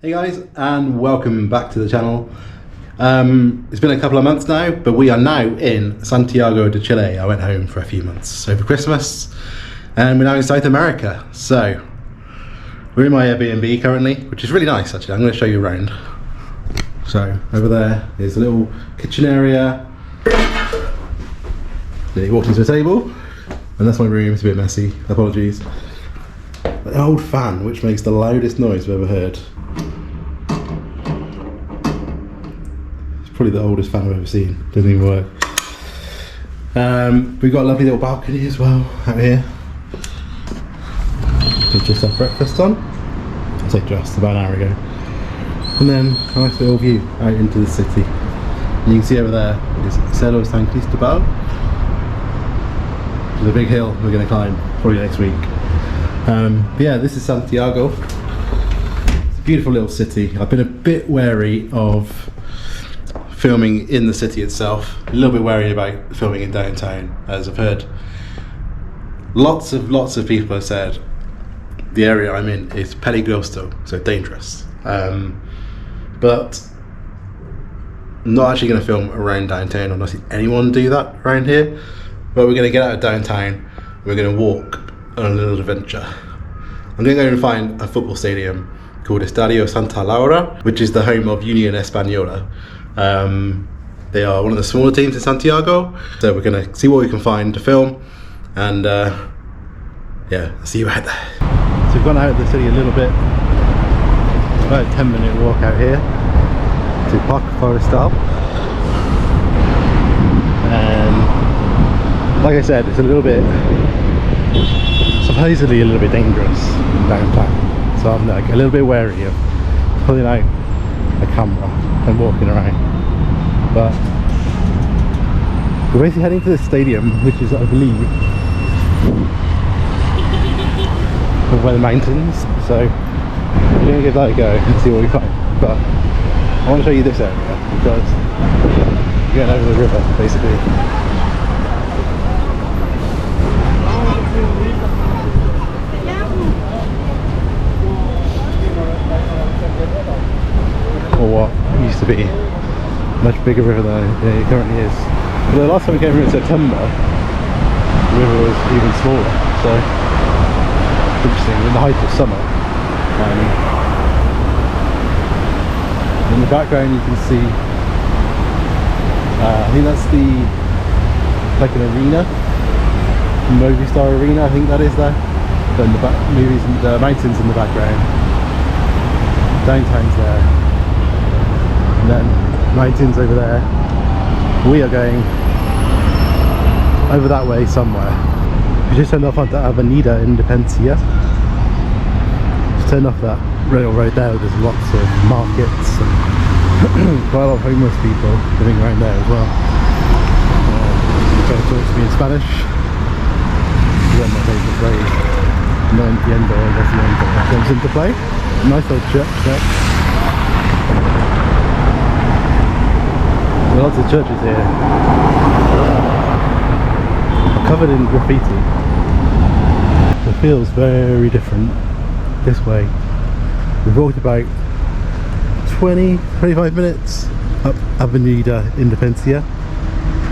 Hey guys, and welcome back to the channel. It's been a couple of months now, but we are now in Santiago de Chile. I went home for a few months over Christmas, and we're now in South America. So, we're in my Airbnb currently, which is really nice actually. I'm going to show you around. So, over there is a little kitchen area. Then you walked into a table, and that's my room. It's a bit messy, apologies. An old fan, which makes the loudest noise I've ever heard. Probably the oldest fan I've ever seen. Doesn't even work. We've got a lovely little balcony as well out here. We just had breakfast on. I say just about an hour ago. And then a nice little view out into the city. And you can see over there is Cerro San Cristobal. There's a big hill we're going to climb probably next week. But yeah, this is Santiago. It's a beautiful little city. I've been a bit wary of filming in the city itself, a little bit worried about filming in downtown, as I've heard lots of people have said the area I'm in is peligroso, so dangerous. But I'm not actually going to film around downtown. I'm not seeing anyone do that around here, but we're going to get out of downtown, we're going to walk on a little adventure. I'm going to go and find a football stadium called Estadio Santa Laura, which is the home of Unión Española. They are one of the smaller teams in Santiago, so we're going to see what we can find to film, and yeah, I'll see you out there. So we've gone out of the city a little bit. It's about a 10-minute walk out here to Parque Forestal, and like I said, it's a little bit, supposedly a little bit dangerous downtown, so I'm like a little bit wary of pulling out a camera and walking around. But we're basically heading to the stadium, which is, I believe, over by the mountains, so we're going to give that a go and see what we find. But I want to show you this area because we're going over the river basically. Or what used to be a much bigger river than it currently is. But the last time we came here in September, the river was even smaller, so interesting, in the height of summer. In the background you can see, I think that's like an arena, Movistar Arena, I think that is there. Then the mountains in the background, downtown's there. And then mountains over there. We are going over that way somewhere. We just turned off onto Avenida Independencia. Just turned off that railroad there. There's lots of markets and quite a lot of homeless people living around there as well. Trying to talk to me in Spanish. One of my favourite phrase, no entiendo, comes into play. Nice old church there. Lots of churches here are covered in graffiti. It feels very different this way. We've walked about 20-25 minutes up Avenida Independencia,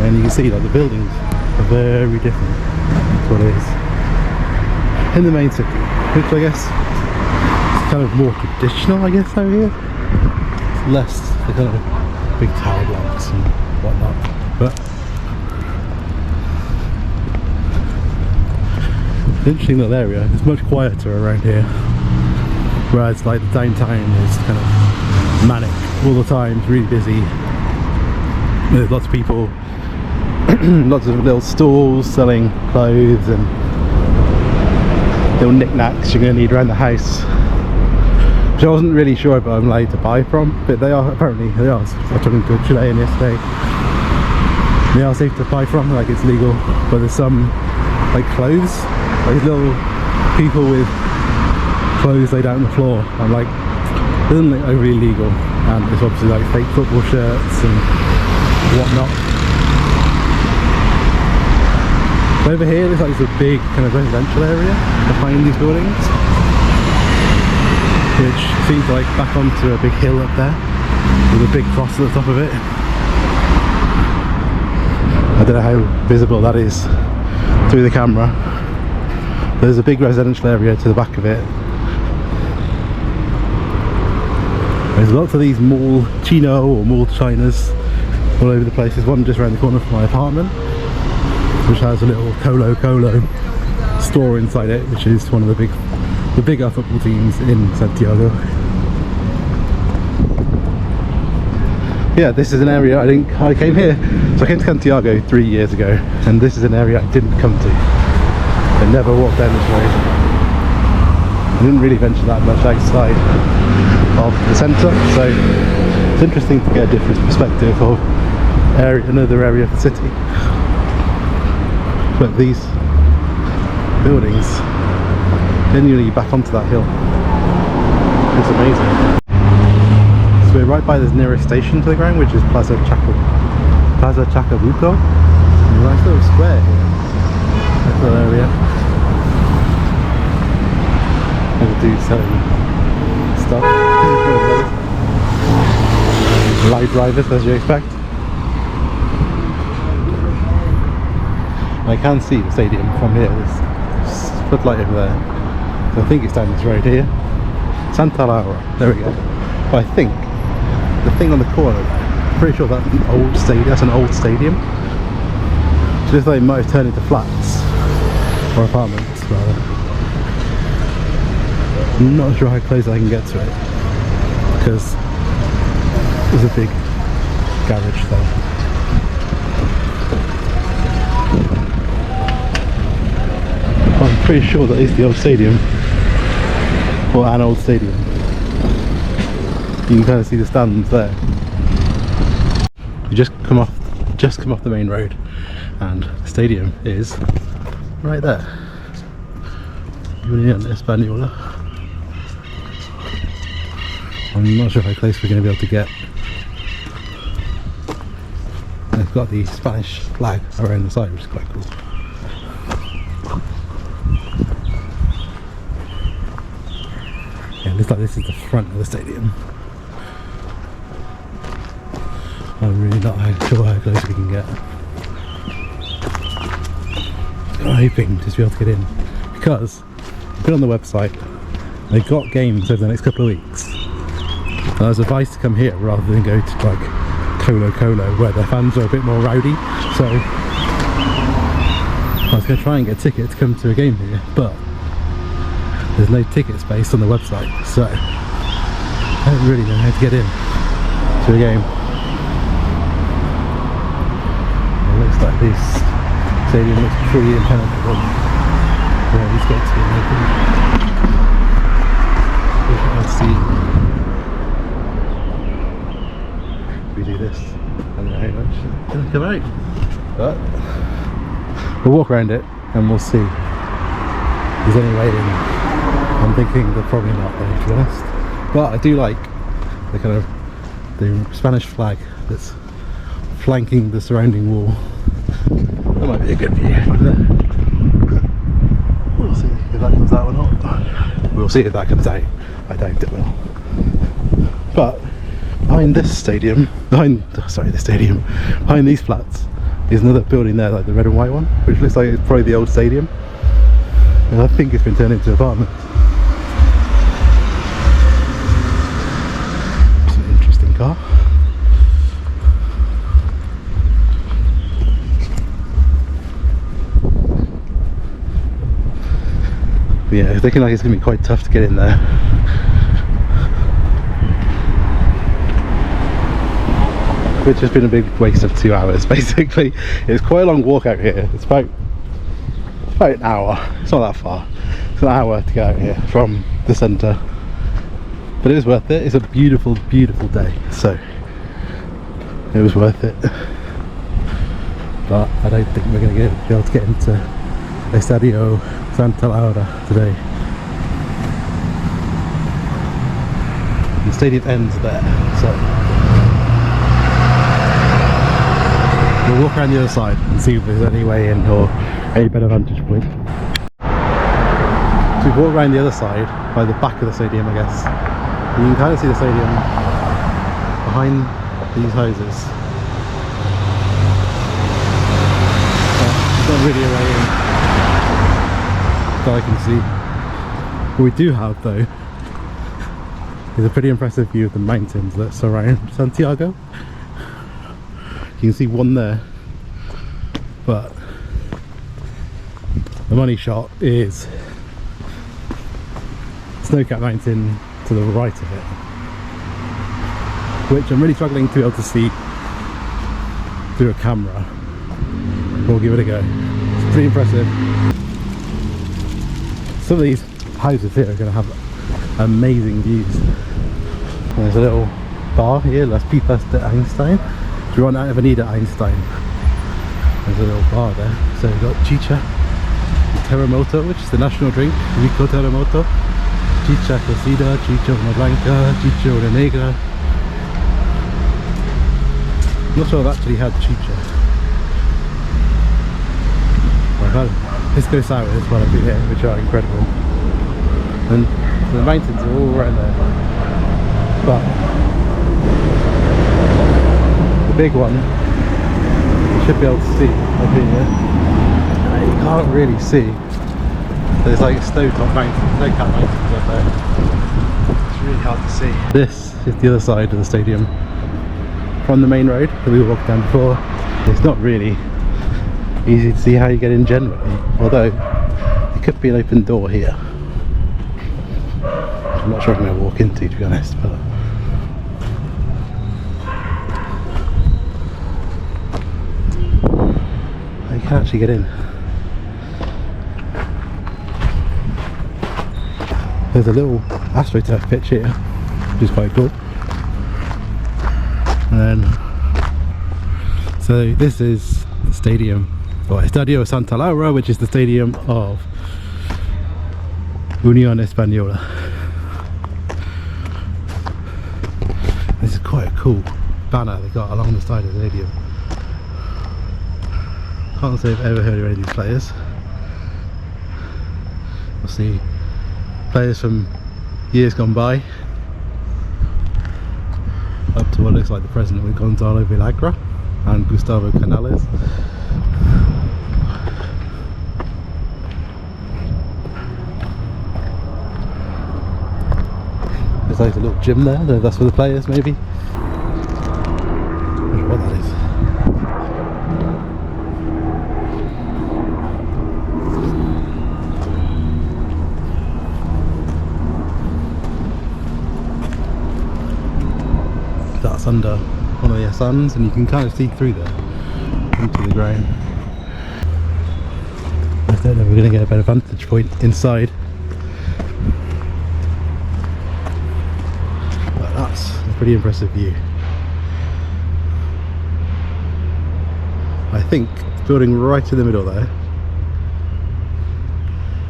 and you can see like the buildings are very different. That's what it is in the main city, which I guess is kind of more traditional, I guess, out here. It's less the kind of big tower blocks and whatnot, but interesting little area. It's much quieter around here, whereas like the downtown is kind of manic all the time. It's really busy. There's lots of people, lots of little stalls selling clothes and little knickknacks you're going to need around the house, which I wasn't really sure if I'm allowed to buy from, but they are, apparently they are. I was talking to a Chilean yesterday. They are safe to buy from, like it's legal, but there's some like clothes, like little people with clothes laid out on the floor. I'm like, it doesn't look overly legal, and it's obviously like fake football shirts and whatnot. But over here looks like it's a big kind of residential area behind these buildings. which seems like back onto a big hill up there with a big cross at the top of it. I don't know how visible that is through the camera. There's a big residential area to the back of it. There's lots of these mall chino or mall chinas all over the place. There's one just around the corner from my apartment, which has a little Colo store inside it, which is one of the bigger football teams in Santiago. Yeah, this is an area I came here. So I came to Santiago 3 years ago, and this is an area I didn't come to. I never walked down this road. I didn't really venture that much outside of the centre, so it's interesting to get a different perspective of another area of the city. But these buildings, genuinely back onto that hill. It's amazing. So we're right by the nearest station to the ground, which is Plaza Chacabuco. A nice little square here. Nice little area. And a dude selling stuff. Light drivers, as you expect. I can see the stadium from here. There's a floodlight over there. So I think it's down this road here. Santa Laura. There we go. But I think the thing on the corner there, I'm pretty sure that's an old stadium. That's an old stadium. So this like might have turned into flats or apartments rather. I'm not sure how close I can get to it because there's a big garage there. I'm pretty sure that is the old stadium, or an old stadium. You can kind of see the stands there. You just come off the main road, and the stadium is right there. Unión Española. I'm not sure how close we're going to be able to get. And it's got the Spanish flag around the side, which is quite cool. Yeah, it looks like this is the front of the stadium. I'm really not sure how close we can get. I'm hoping just to be able to get in, because I've been on the website, they've got games over the next couple of weeks. And I was advised to come here rather than go to like Colo where their fans are a bit more rowdy. So I was going to try and get a ticket to come to a game here, but there's no ticket space on the website, so I don't really know how to get in to a game. It looks like this stadium looks pretty impenetrable. Yeah, let's get to it. Let's see. We do this. I don't know how much it's going to come out, but we'll walk around it and we'll see if there's any way in. I'm thinking they're probably not there, to be honest. But I do like the kind of the Spanish flag that's flanking the surrounding wall. That might be a good view. We'll see if that comes out or not. We'll see if that comes out. I doubt it will. But behind this stadium, behind these flats is another building there, like the red and white one, which looks like it's probably the old stadium. And I think it's been turned into an apartment. It's an interesting car. But yeah, it's looking like it's going to be quite tough to get in there. Which has been a big waste of 2 hours, basically. It's quite a long walk out here. It's about an hour. It's not that far. It's an hour to get out here from the centre. But it was worth it. It's a beautiful, beautiful day. So it was worth it. But I don't think we're going to be able to get into Estadio Santa Laura today. The stadium ends there. So we'll walk around the other side and see if there's any way in or any better vantage point. So we've walked around the other side, by the back of the stadium, I guess. And you can kind of see the stadium behind these houses. But it's not really a way in that I can see. What we do have though is a pretty impressive view of the mountains that surround Santiago. You can see one there, but the money shot is Snowcap Mountain to the right of it, which I'm really struggling to be able to see through a camera. We'll give it a go. It's pretty impressive. Some of these houses here are going to have amazing views. There's a little bar here, Las Pipas de Einstein. If you want Avenida Einstein, there's a little bar there. So we've got Chicha Terremoto, which is the national drink, Rico Terremoto, Chicha Cocida, Chicha Una Blanca, Chicha Una Negra. I'm not sure I've actually had chicha. I've had pisco sours while I've been here, which are incredible. And the mountains are all around there. But the big one, you should be able to see up here. You can't really see. There's like snow-cap mountains up there. It's really hard to see. This is the other side of the stadium from the main road that we walked down before. It's not really easy to see how you get in generally, although there could be an open door here. I'm not sure I'm going to walk into, to be honest, but you can actually get in. There's a little AstroTurf pitch here, which is quite cool. And then, so this is the stadium, or Estadio Santa Laura, which is the stadium of Unión Española. This is quite a cool banner they got along the side of the stadium. Can't say I've ever heard of any of these players. We'll see players from years gone by, up to what looks like the present with Gonzalo Villagra and Gustavo Canales. There's like a little gym there, that's for the players maybe. I don't know what that is. That's under one of the suns, and you can kind of see through there into the ground. I don't know if we're going to get a better vantage point inside, but that's a pretty impressive view. I think the building right in the middle there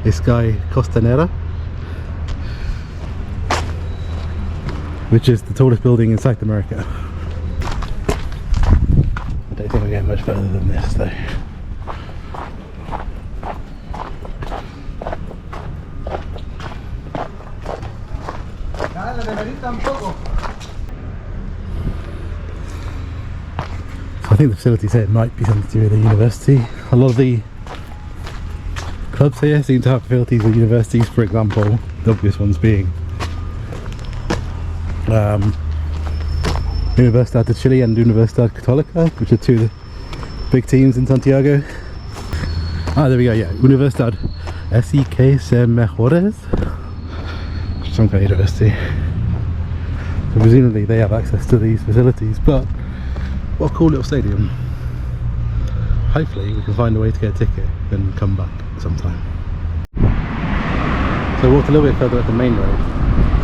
is Sky Costanera, which is the tallest building in South America. I don't think we're getting much further than this though. So I think the facilities here might be something to do with the university. A lot of the clubs here seem to have facilities with universities, for example, the obvious ones being Universidad de Chile and Universidad Católica, which are two of the big teams in Santiago. Ah, there we go, yeah, Universidad SEKC Mejores, some kind of university. So presumably they have access to these facilities, but what a cool little stadium. Hopefully we can find a way to get a ticket and come back sometime. So I walked a little bit further up the main road.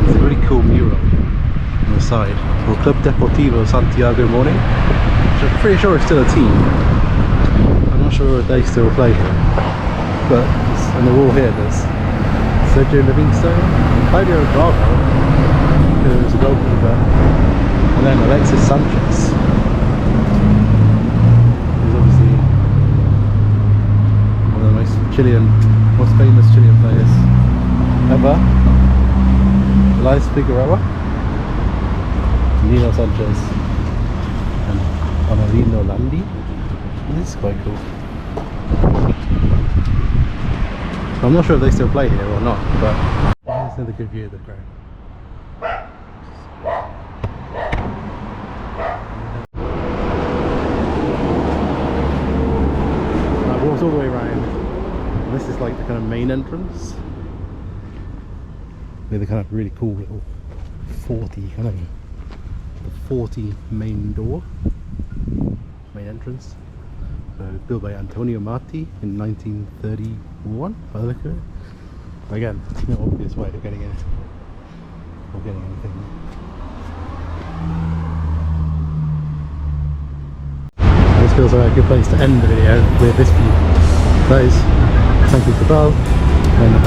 There's a really cool mural on the side called Club Deportivo Santiago Morning, which I'm pretty sure is still a team. I'm not sure if they still play here, but on the wall here there's Sergio Livingstone, Claudio Bravo, who's a goalkeeper, and then Alexis Sanchez, who's obviously one of the most famous Chilean players. Eva, Elias Figueroa, Nino Sanchez, and Honorino Landi. This is quite cool. I'm not sure if they still play here or not, but it's another good view of the ground. I walked all the way around. This is like the kind of main entrance with a kind of really cool little 40 main door, main entrance. So built by Antonio Marti in 1931 by the look of it. Again, no obvious way of getting in or getting anything. This feels like a good place to end the video with this view. That is Santi Cabral and the